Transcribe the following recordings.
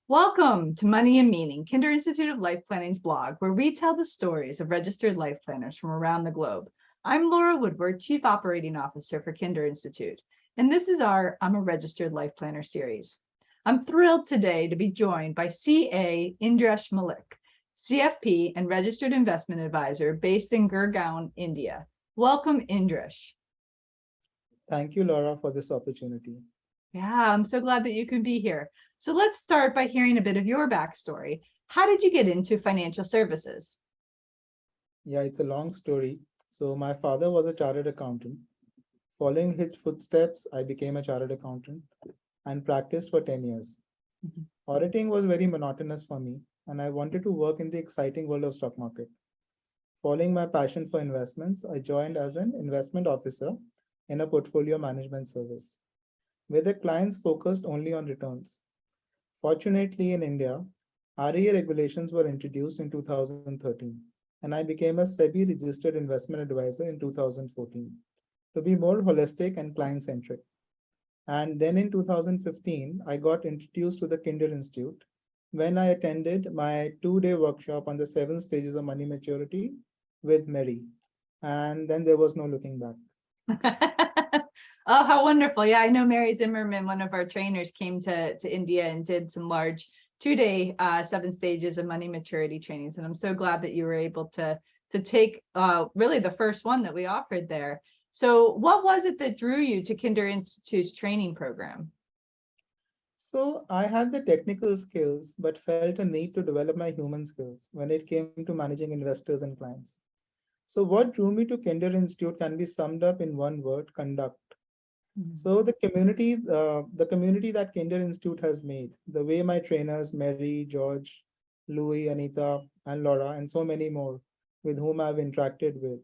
Welcome to Money and Meaning, Kinder Institute of Life Planning's blog, where we tell the stories of registered life planners from around the globe. I'm Lora Woodward, Chief Operating Officer for Kinder Institute, and this is our I'm a Registered Life Planner series. I'm thrilled today to be joined by CA Indresh Malik, CFP and Registered Investment Advisor based in Gurgaon, India. Welcome, Indresh. Thank you, Laura, for this opportunity. Yeah, I'm so glad that you can be here. So let's start by hearing a bit of your backstory. How did you get into financial services? Yeah, it's a long story. So my father was a chartered accountant. Following his footsteps, I became a chartered accountant and practiced for 10 years. Mhm. Auditing was very monotonous for me, and I wanted to work in the exciting world of stock market. Following my passion for investments, I joined as an investment officer in a portfolio management service, where the clients focused only on returns. Fortunately, in India, REA regulations were introduced in 2013, and I became a SEBI Registered Investment Adviser in 2014 to be more holistic and client-centric. And then in 2015, I got introduced to the Kinder Institute when I attended my two-day workshop on the 7 stages of money maturity with Mary. And then there was no looking back. Oh, how wonderful. Yeah, I know Mary Zimmerman, one of our trainers, came to India and did some large two-day 7 stages of money maturity trainings. And I'm so glad that you were able to take really the first one that we offered there. So what was it that drew you to Kinder Institute's training program? So I had the technical skills, but felt a need to develop my human skills when it came to managing investors and clients. So what drew me to Kinder Institute can be summed up in one word: conduct. Mhm. So the community that Kinder Institute has made, the way my trainers, Mary, George, Louis, Anita, and Laura, and so many more with whom I've interacted with,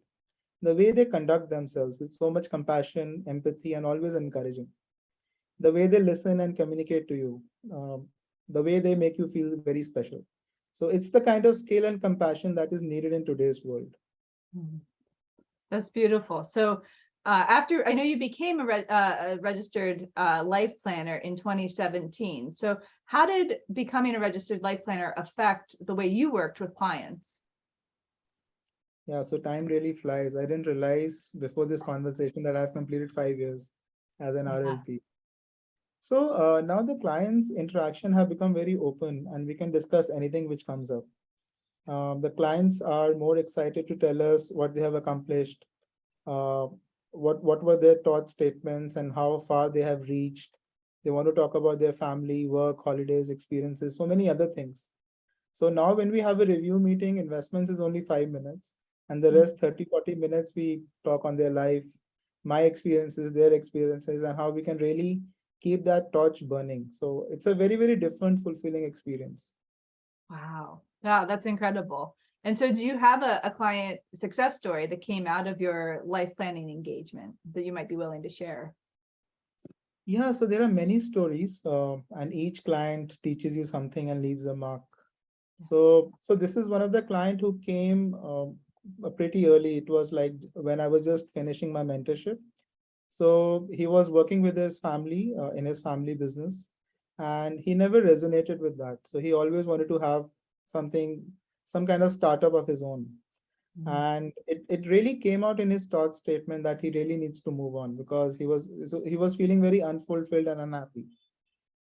the way they conduct themselves with so much compassion, empathy, and always encouraging, the way they listen and communicate to you, the way they make you feel very special. So it's the kind of skill and compassion that is needed in today's world. Mhm. That's beautiful. So after, I know you became a registered life planner in 2017. So how did becoming a registered life planner affect the way you worked with clients? Yeah, so time really flies. I didn't realize before this conversation that I've completed 5 years as an Yeah. RLP. So now the client's interaction have become very open and we can discuss anything which comes up. The clients are more excited to tell us what they have accomplished, uh, what were their thought statements and how far they have reached. They want to talk about their family, work, holidays, experiences, so many other things. So now when we have a review meeting, investments is only 5 minutes, and the rest 30, 40 minutes we talk on their life, my experiences, their experiences, and how we can really keep that torch burning. So it's a very, very different, fulfilling experience. Wow. Yeah, that's incredible. And so do you have a client success story that came out of your life planning engagement that you might be willing to share? Yeah, so there are many stories, and each client teaches you something and leaves a mark. So this is one of the client who came pretty early. It was like when I was just finishing my mentorship. So he was working with his family in his family business, and he never resonated with that. So he always wanted to have something, some kind of startup of his own. Mhm. And it really came out in his thought statement that he really needs to move on because he was feeling very unfulfilled and unhappy.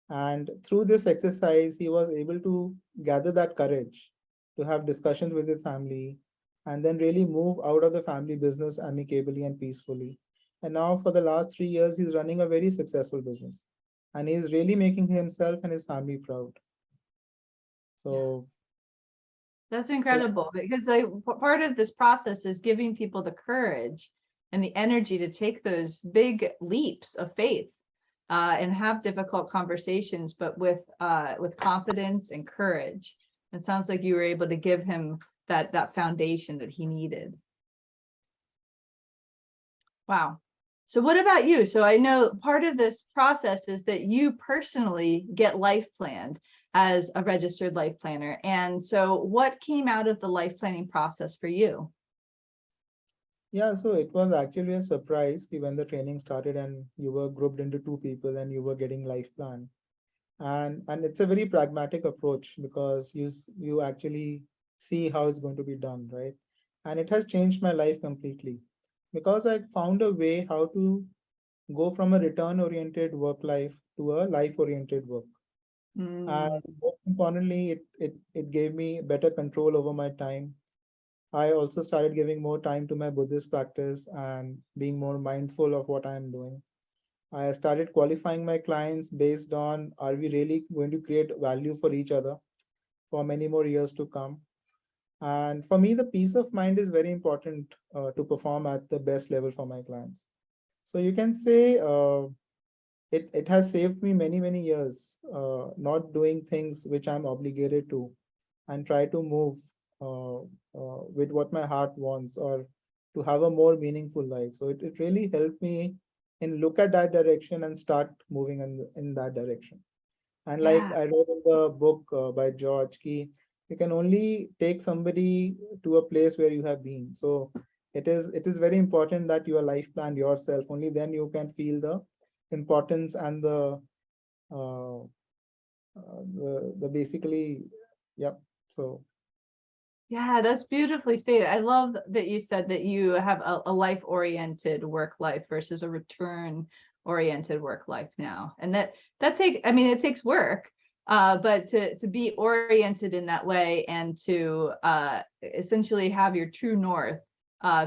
And through this exercise, he was able to gather that courage to have discussions with his family and then really move out of the family business amicably and peacefully. And now, for the last 3 years, he's running a very successful business and he's really making himself and his family proud. Yeah. So, That's so incredible because part of this process is giving people the courage and the energy to take those big leaps of faith and have difficult conversations, but with confidence and courage. It sounds like you were able to give him that foundation that he needed. Wow. So what about you? So I know part of this process is that you personally get life planned as a registered life planner. And so what came out of the life planning process for you? yeah, so it was actually a surprise when the training started and you were grouped into two people and you were getting life plan. And it's a very pragmatic approach because you actually see how it's going to be done, right? And it has changed my life completely because I found a way how to go from a return oriented work life to a life oriented work. Mm, And most importantly, it gave me better control over my time. I also started giving more time to my Buddhist practice and being more mindful of what I'm doing. I started qualifying my clients based on, are we really going to create value for each other for many more years to come? And for me, the peace of mind is very important to perform at the best level for my clients. So you can say it has saved me many, many years not doing things which I'm obligated to, and try to move with what my heart wants, or to have a more meaningful life. So it really helped me in look at that direction and start moving in that direction. And like yeah. I wrote in the book by George, Key, you can only take somebody to a place where you have been. So it is very important that you are life planned yourself. Only then you can feel the importance and uh, the basically, yep. So Yeah, that's beautifully stated. I love that you said that you have a life-oriented work life versus a return-oriented work life now. And I mean, it takes work, but to be oriented in that way and to essentially have your true north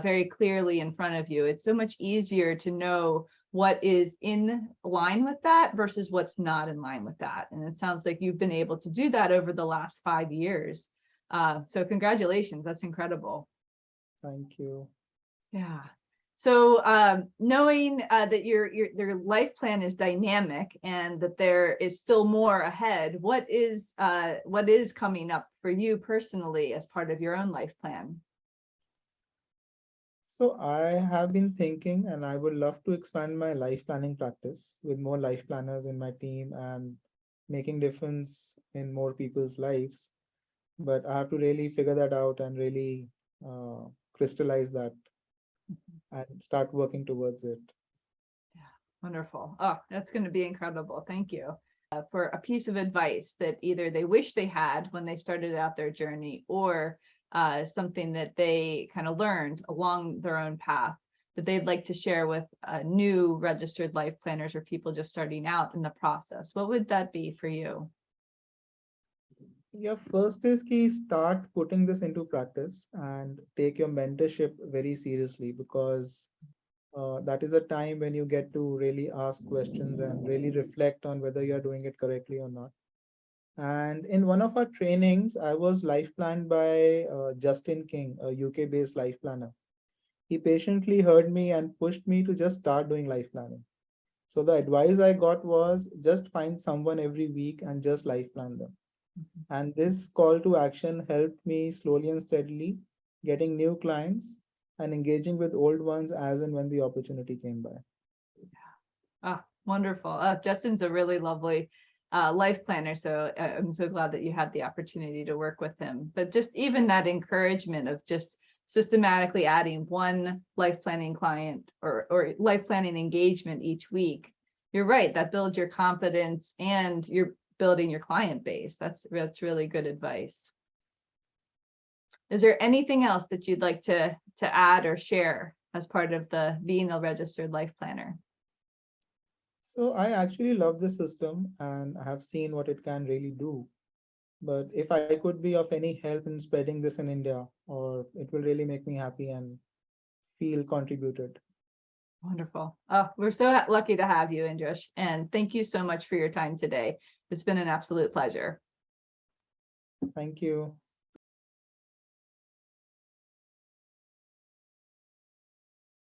very clearly in front of you, it's so much easier to know what is in line with that versus what's not in line with that. And it sounds like you've been able to do that over the last 5 years. So congratulations, that's incredible. thank you. Yeah. So knowing that your life plan is dynamic and that there is still more ahead, what is coming up for you personally as part of your own life plan? So I have been thinking, and I would love to expand my life planning practice with more life planners in my team and making difference in more people's lives. But I have to really figure that out and really crystallize that and start working towards it. Yeah, wonderful. Oh, that's going to be incredible. Thank you. For a piece of advice that either they wish they had when they started out their journey, or something that they kind of learned along their own path that they'd like to share with new registered life planners or people just starting out in the process, what would that be for you? Yeah, first is key, start putting this into practice and take your mentorship very seriously, because that is a time when you get to really ask questions and really reflect on whether you're doing it correctly or not. And in one of our trainings, I was life planned by Justin King, a UK based life planner. He patiently heard me and pushed me to just start doing life planning. So the advice I got was just find someone every week and just life plan them. And this call to action helped me slowly and steadily getting new clients and engaging with old ones as and when the opportunity came by. Ah, wonderful. Justin's a really lovely life planner. So I'm so glad that you had the opportunity to work with him. But just even that encouragement of just systematically adding one life planning client or life planning engagement each week. You're right, that builds your confidence and you're building your client base. That's really good advice. Is there anything else that you'd like to add or share as part of the being a registered life planner? So I actually love this system and I have seen what it can really do. But if I could be of any help in spreading this in India, or it will really make me happy and feel contributed. Wonderful. Oh, we're so lucky to have you, Indresh. And thank you so much for your time today. It's been an absolute pleasure. Thank you.